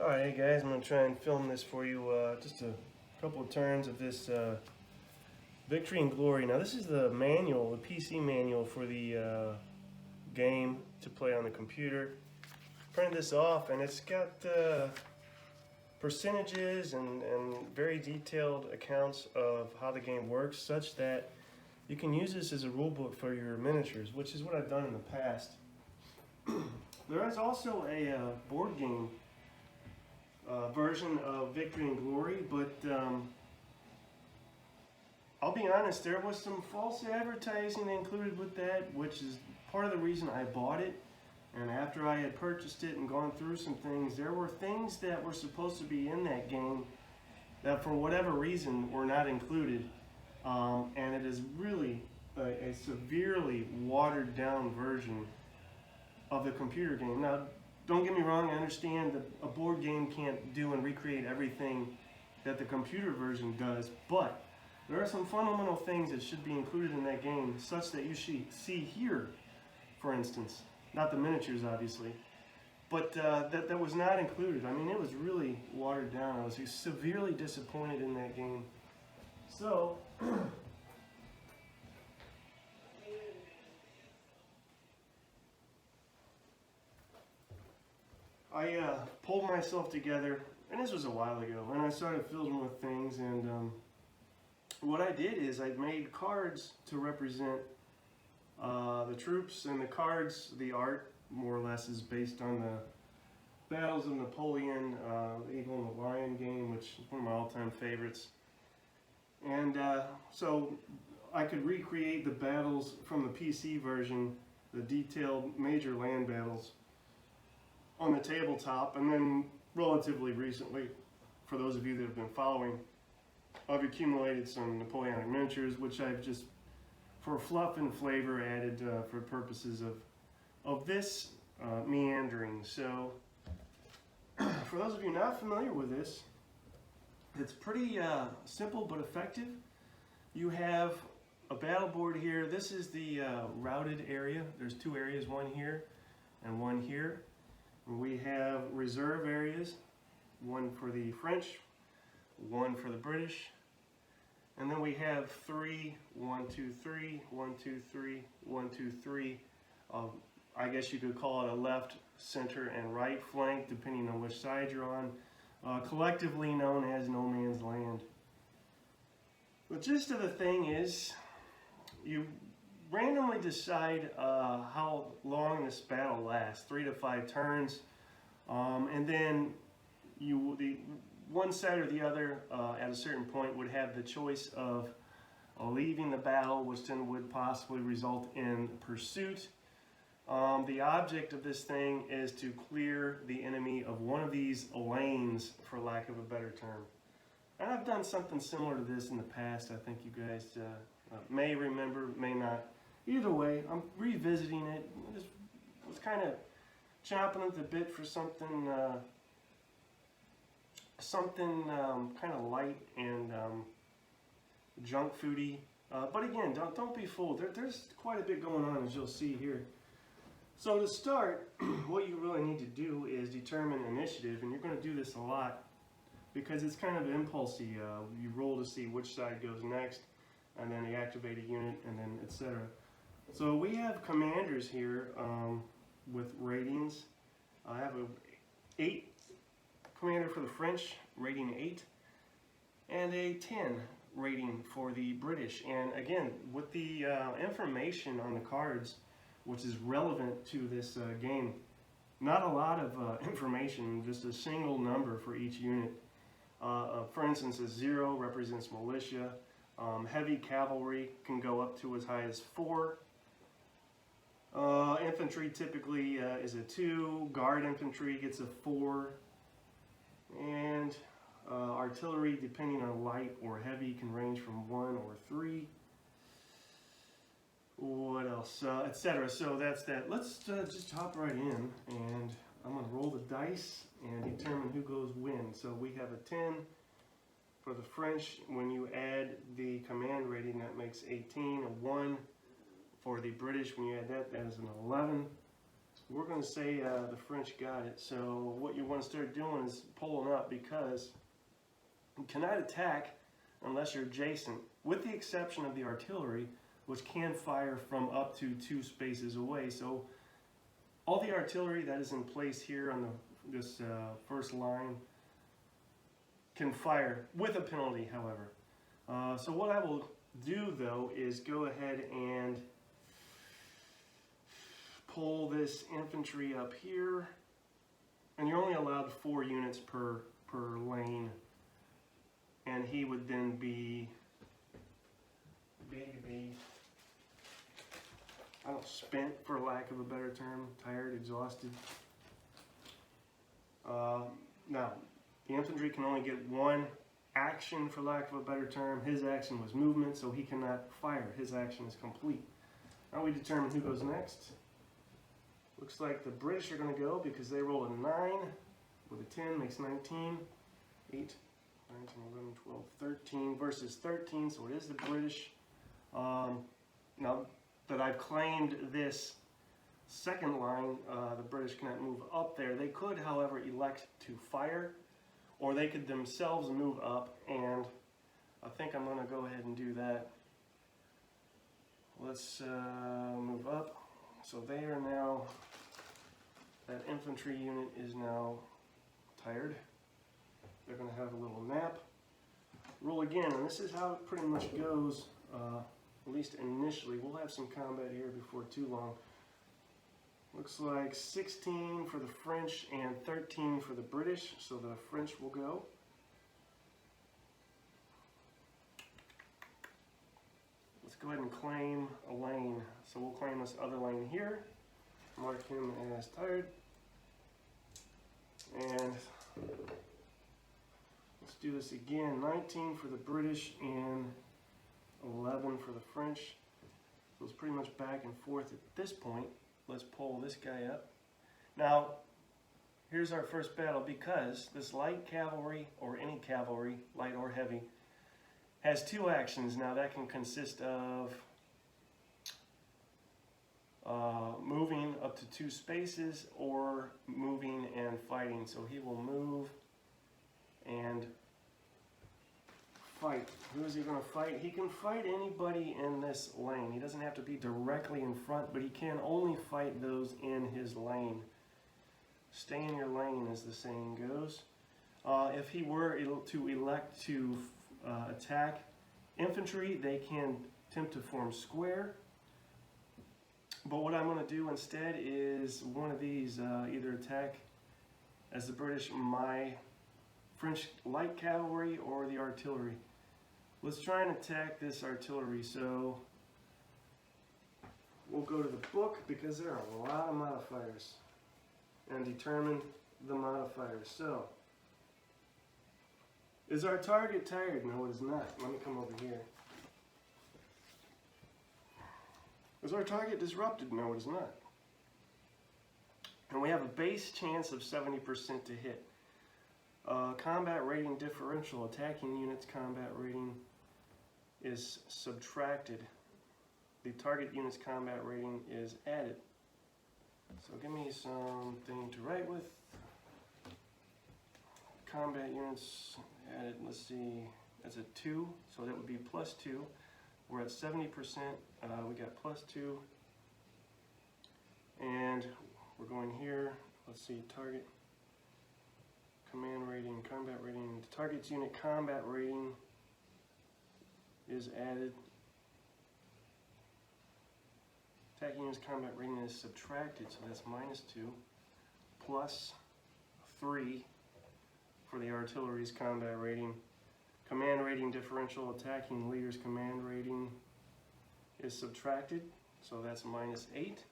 Alright, hey guys, I'm going to try and film this for you, just a couple of turns of this Victory and Glory. Now this is the manual, the PC manual for the game to play on the computer. Printed this off and it's got percentages and very detailed accounts of how the game works, such that you can use this as a rule book for your miniatures, which is what I've done in the past. There is also a board game version of Victory and Glory, but I'll be honest, there was some false advertising included with that, which is part of the reason I bought it. And after I had purchased it and gone through some things, there were things that were supposed to be in that game that for whatever reason were not included. And it is really a severely watered down version of the computer game. Now, don't get me wrong, I understand that a board game can't do and recreate everything that the computer version does, but there are some fundamental things that should be included in that game, such that you should see here, for instance. Not the miniatures, obviously, but that was not included. I mean, it was really watered down. I was severely disappointed in that game. So, I pulled myself together, and this was a while ago, and I started filming with things, and what I did is I made cards to represent the troops, and the cards, the art, more or less, is based on the Battles of Napoleon, the Eagle and the Lion game, which is one of my all-time favorites. And so I could recreate the battles from the PC version, the detailed major land battles, on the tabletop. And then relatively recently, for those of you that have been following, I've accumulated some Napoleonic miniatures, which I've just, for fluff and flavor, added for purposes of this meandering. So, for those of you not familiar with this, it's pretty simple but effective. You have a battle board here. This is the routed area. There's two areas, one here and one here. We have reserve areas, one for the French, one for the British, and then we have 3, 1, 2, 3, 1, 2, 3, 1, 2, 3. I guess you could call it a left, center, and right flank, depending on which side you're on, collectively known as no man's land. The gist of the thing is, you randomly decide how long this battle lasts, 3 to 5 turns, and then the one side or the other at a certain point would have the choice of leaving the battle, which then would possibly result in pursuit. The object of this thing is to clear the enemy of one of these lanes, for lack of a better term. And I've done something similar to this in the past. I think you guys may remember, may not. Either way, I'm revisiting it. I just was kind of chomping at the bit for something kind of light and junk foody. But again, don't be fooled. There's quite a bit going on, as you'll see here. So to start, what you really need to do is determine initiative, and you're going to do this a lot because it's kind of impulsy. You roll to see which side goes next, and then you activate a unit, and then etc. So we have commanders here with ratings. I have a 8 commander for the French, rating 8, and a 10 rating for the British. And again, with the information on the cards, which is relevant to this game, not a lot of information, just a single number for each unit. For instance, a 0 represents militia. Heavy cavalry can go up to as high as 4. Infantry typically is a 2. Guard infantry gets a 4. And artillery, depending on light or heavy, can range from 1 or 3. What else? Etc. So that's that. Let's just hop right in, and I'm going to roll the dice and determine who goes when. So we have a 10 for the French. When you add the command rating, that makes 18. A 1 for the British. When you add that, that is an 11. we're going to say the French got it. So what you want to start doing is pulling up, because you cannot attack unless you're adjacent, with the exception of the artillery, which can fire from up to 2 spaces away. So all the artillery that is in place here on this first line can fire with a penalty, however. So what I will do though is go ahead and pull this infantry up here, and you're only allowed 4 units per lane, and he would then be I don't know, spent, for lack of a better term, tired, exhausted. Now, the infantry can only get 1 action, for lack of a better term. His action was movement, so he cannot fire. His action is complete. Now we determine who goes next. Looks like the British are going to go because they roll a 9 with a 10, makes 19. 8, 9, 10, 11, 12, 13 versus 13, so it is the British. Now that I've claimed this second line, the British cannot move up there. They could, however, elect to fire, or they could themselves move up, and I think I'm going to go ahead and do that. Let's move up. So they are now, that infantry unit is now tired. They're going to have a little nap. Roll again, and this is how it pretty much goes, at least initially. We'll have some combat here before too long. Looks like 16 for the French and 13 for the British, so the French will go. Let's go ahead and claim a lane. So we'll claim this other lane here, mark him as tired, and let's do this again. 19 for the British and 11 for the French. So it's pretty much back and forth at this point. Let's pull this guy up. Now, here's our first battle, because this light cavalry, or any cavalry, light or heavy, has 2 actions. Now that can consist of moving up to 2 spaces, or moving and fighting. So he will move and fight. Who is he going to fight? He can fight anybody in this lane. He doesn't have to be directly in front, but he can only fight those in his lane. Stay in your lane, as the saying goes. If he were to elect to attack infantry, they can attempt to form square. But what I'm going to do instead is one of these, either attack as the British, my French light cavalry, or the artillery. Let's try and attack this artillery. So we'll go to the book, because there are a lot of modifiers, and determine the modifiers. So, is our target tired? No, it is not. Let me come over here. Is our target disrupted? No, it is not. And we have a base chance of 70% to hit. Combat rating differential, attacking units combat rating is subtracted. The target unit's combat rating is added. So give me something to write with. Combat units added, let's see, that's a 2, so that would be +2. We're at 70%, we got +2. And we're going here, let's see, target, command rating, combat rating. The target's unit combat rating is added. Attacking unit's combat rating is subtracted, so that's -2, +3 for the artillery's combat rating. Command rating differential, attacking leader's command rating is subtracted, so that's -8.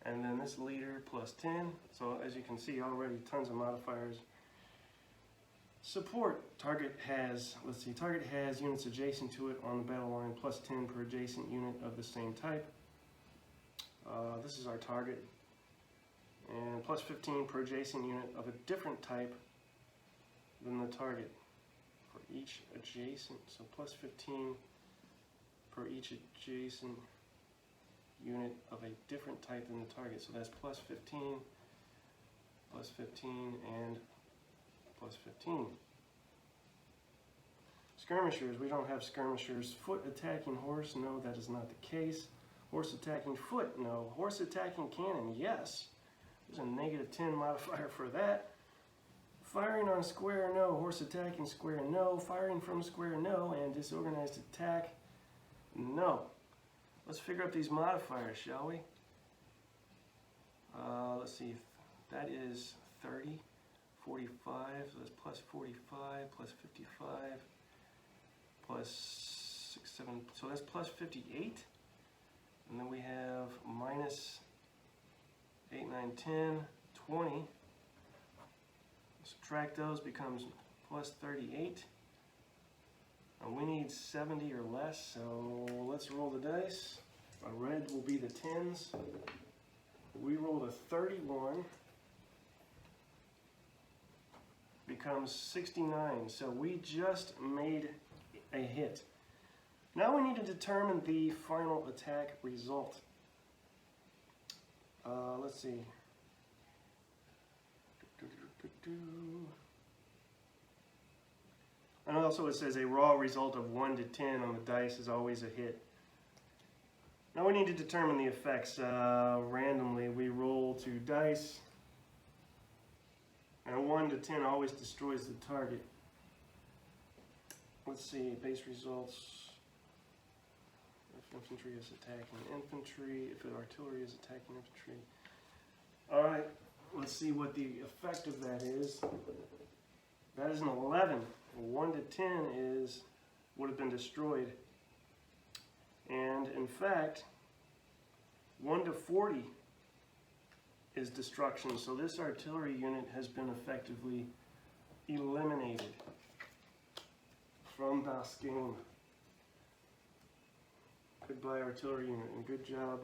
And then this leader +10. So as you can see already, tons of modifiers. Support, target has, let's see, target has units adjacent to it on the battle line, +10 per adjacent unit of the same type. This is our target. And +15 per adjacent unit of a different type than the target for each adjacent. So +15 per each adjacent unit of a different type than the target. So that's plus 15, and plus 15. Skirmishers, we don't have skirmishers. Foot attacking horse, no, that is not the case. Horse attacking foot, no. Horse attacking cannon, yes. There's a -10 modifier for that. Firing on square, no. Horse attacking square, no. Firing from square, no. And disorganized attack, no. Let's figure out these modifiers, shall we? Let's see. That is 30, 45. So that's plus 45, plus 55, plus 6, 7. So that's plus 58. And then we have minus 8, 9, 10, 20. Subtract those, becomes plus 38. And we need 70 or less, so let's roll the dice. A red will be the 10s. We rolled a 31. Becomes 69, so we just made a hit. Now we need to determine the final attack result. Let's see. And also it says a raw result of 1 to 10 on the dice is always a hit. Now we need to determine the effects. Randomly, we roll 2 dice. And 1 to 10 always destroys the target. Let's see, base results. If infantry is attacking infantry, if artillery is attacking infantry. Alright, let's see what the effect of that is. That is an 11. 1 to 10 would have been destroyed. And in fact, 1 to 40 is destruction. So this artillery unit has been effectively eliminated from this game. Goodbye artillery unit, and good job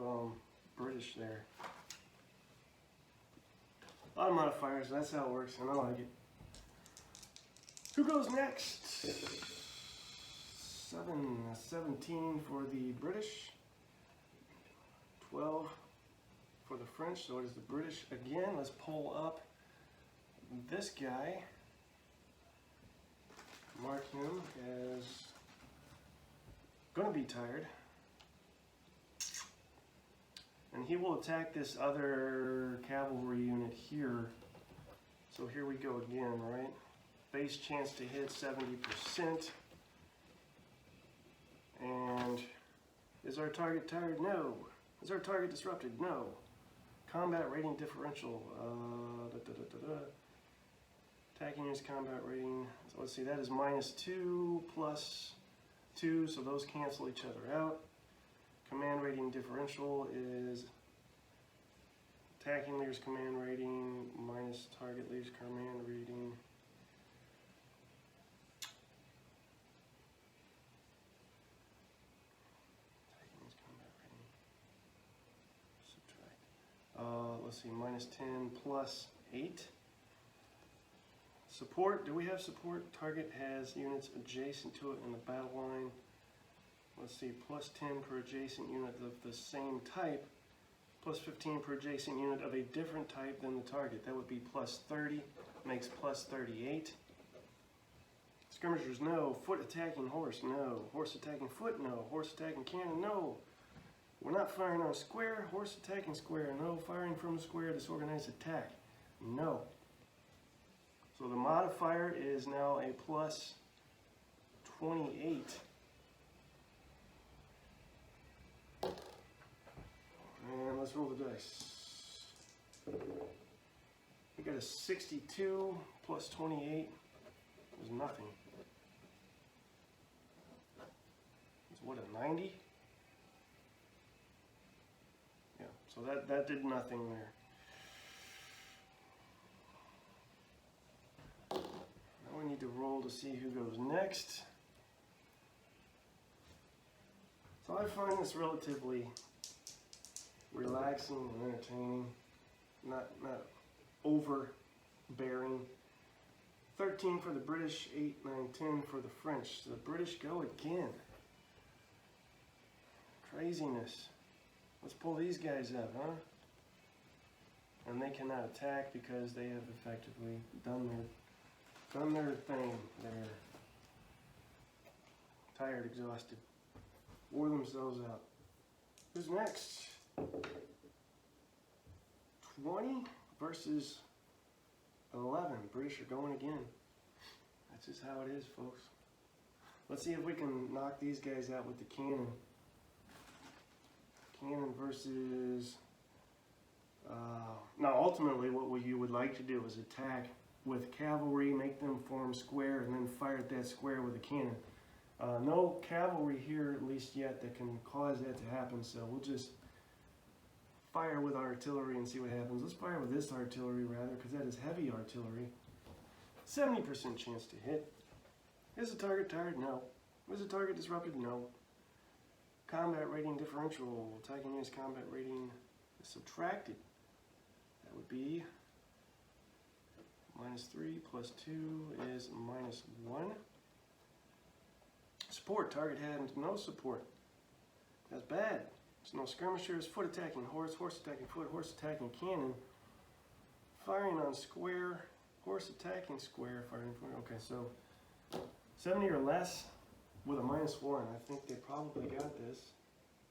British there. A lot of modifiers, that's how it works, and I like it. Who goes next? 17 for the British, 12 for the French, so it is the British again. Let's pull up this guy, mark him as gonna be tired, and he will attack this other cavalry unit here. So here we go again, right? Base chance to hit 70%. And is our target tired? No. Is our target disrupted? No. Combat rating differential. Attacking units combat rating. So let's see, that is -2 plus 2, so those cancel each other out. Command rating differential is attacking leader's command rating minus target leader's command rating. Let's see, -10 plus 8. Support, do we have support? Target has units adjacent to it in the battle line. Let's see, +10 per adjacent unit of the same type, +15 per adjacent unit of a different type than the target. That would be +30, makes +38. Skirmishers, no. Foot attacking horse, no. Horse attacking foot, no. Horse attacking cannon, no. We're not firing on a square. Horse attacking square, no. Firing from the square, disorganized attack, no. So the modifier is now a +28. And let's roll the dice. We got a 62 plus 28 is nothing. It's what, a 90? Yeah, so that did nothing there. Now we need to roll to see who goes next. So I find this relatively relaxing and entertaining, not overbearing. 13 for the British, 8, 9, 10 for the French. So the British go again. Craziness. Let's pull these guys up, huh? And they cannot attack because they have effectively done their thing. They're tired, exhausted, wore themselves out. Who's next? 20 versus 11. British are going again. That's just how it is, folks. Let's see if we can knock these guys out with the cannon. Cannon versus... now, ultimately, what you would like to do is attack with cavalry, make them form square, and then fire at that square with a cannon. No cavalry here, at least yet, that can cause that to happen, so we'll just fire with artillery and see what happens. Let's fire with this artillery, rather, because that is heavy artillery. 70% chance to hit. Is the target tired? No. Was the target disrupted? No. Combat rating differential. Attacking units combat rating is subtracted. That would be -3 plus 2 is -1. Support. Target had no support. That's bad. There's no skirmishers. Foot attacking horse. Horse attacking foot. Horse attacking cannon. Firing on square. Horse attacking square. Firing foot. Okay, so 70 or less with a -1. I think they probably got this.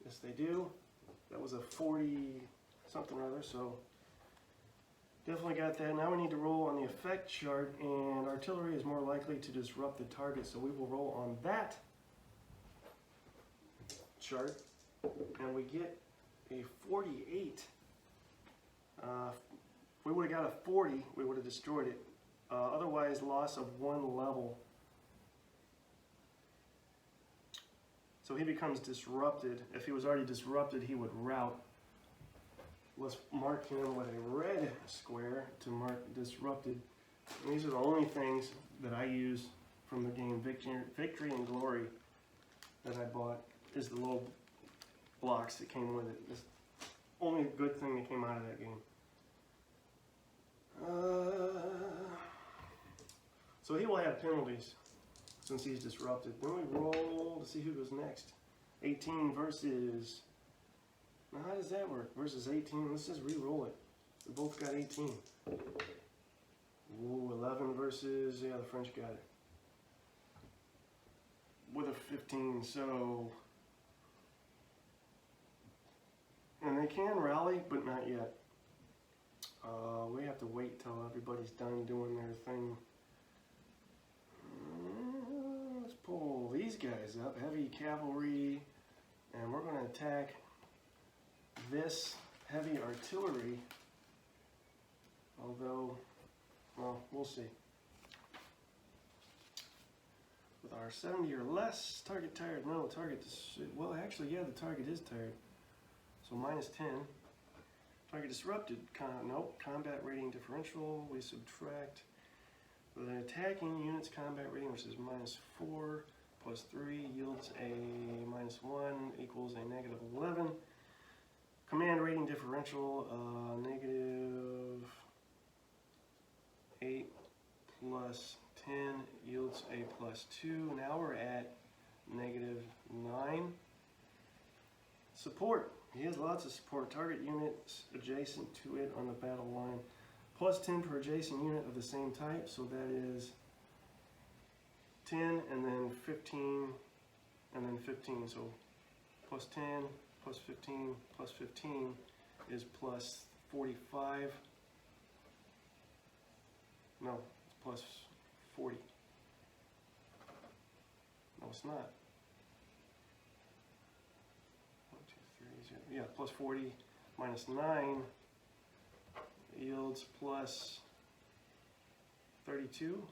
Yes, they do. That was a 40 something or other, so definitely got that. Now we need to roll on the effect chart, and artillery is more likely to disrupt the target, so we will roll on that chart, and we get a 48. If we would have got a 40, we would have destroyed it. Otherwise, loss of 1 level. So he becomes disrupted. If he was already disrupted, he would rout. Let's mark him with a red square to mark disrupted. And these are the only things that I use from the game Victory and Glory that I bought, is the little blocks that came with it. It's the only good thing that came out of that game. So he will have penalties since he's disrupted. Then we roll to see who goes next. 18 versus... Now how does that work? Versus 18. Let's just re-roll it. We both got 18. Ooh, 11 versus... Yeah, the French got it. With a 15, so... And they can rally, but not yet. We have to wait till everybody's done doing their thing. Let's pull these guys up. Heavy cavalry. And we're going to attack this heavy artillery. Although, well, we'll see. With our 70 or less, target tired. No, target, well, actually, yeah, the target is tired. So -10. Target disrupted. Nope. Combat rating differential. We subtract the attacking unit's combat rating, which is -4 plus 3 yields a -1 equals a -11. Command rating differential, -8 plus 10 yields a +2. Now we're at -9. Support. He has lots of support. Target units adjacent to it on the battle line. +10 per adjacent unit of the same type. So that is 10 and then 15 and then 15. So +10 plus 15 plus 15 is +45. No, it's +40. No, it's not. Yeah, +40 minus 9 yields +32.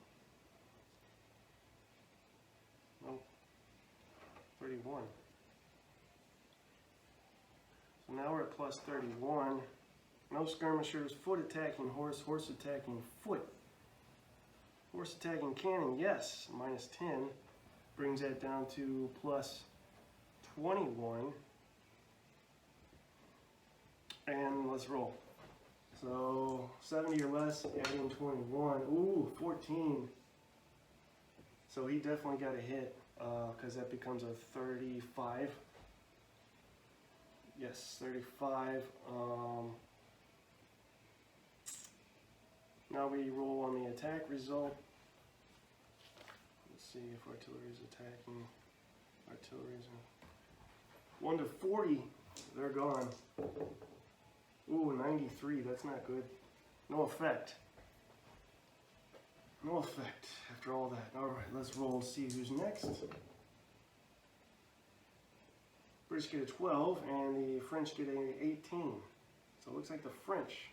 No, 31. So now we're at +31. No skirmishers. Foot attacking horse. Horse attacking foot. Horse attacking cannon. Yes, -10 brings that down to +21. And let's roll. So 70 or less, adding 21. Ooh, 14. So he definitely got a hit because that becomes a 35. Yes, 35. Now we roll on the attack result. Let's see if artillery is attacking. Artillery's 1 to 40. They're gone. Ooh, 93. That's not good. No effect. No effect after all that. All right, let's roll and see who's next. British get a 12 and the French get a 18. So it looks like the French.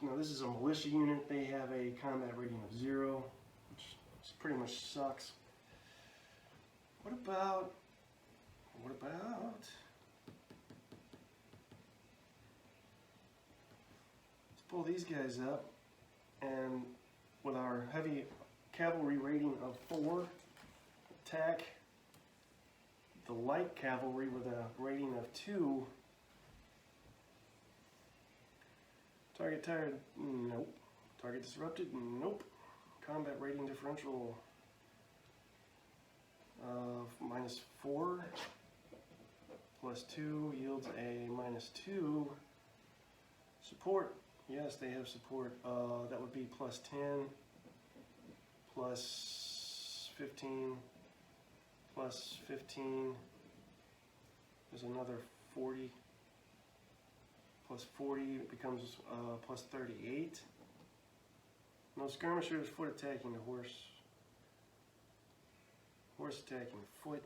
Now this is a militia unit. They have a combat rating of 0, which pretty much sucks. What about let's pull these guys up, and with our heavy cavalry rating of 4, attack the light cavalry with a rating of 2. Target tired, nope. Target disrupted, nope. Combat rating differential of -4 plus 2 yields a -2. Support, yes, they have support. That would be plus 10, plus 15, plus 15. There's another 40. Plus 40 becomes plus 38. No skirmishers, foot attacking the horse. Horse attacking foot.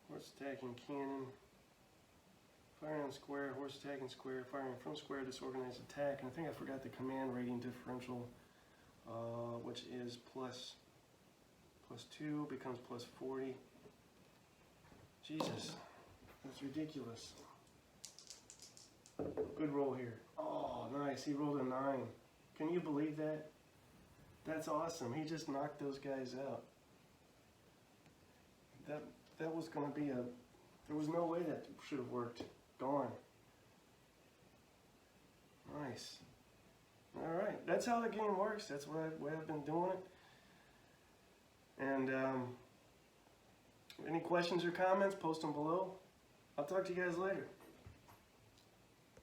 Horse attacking cannon. Firing on square, horse attacking square, firing from square, disorganized attack. And I think I forgot the command rating differential, which is plus 2 becomes plus 40. Jesus, that's ridiculous. Good roll here. Oh, nice. He rolled a 9. Can you believe that? That's awesome. He just knocked those guys out. That was going to be a... There was no way that should have worked. Gone. Nice. All right. That's how the game works. That's the way I've been doing it. And any questions or comments, post them below. I'll talk to you guys later.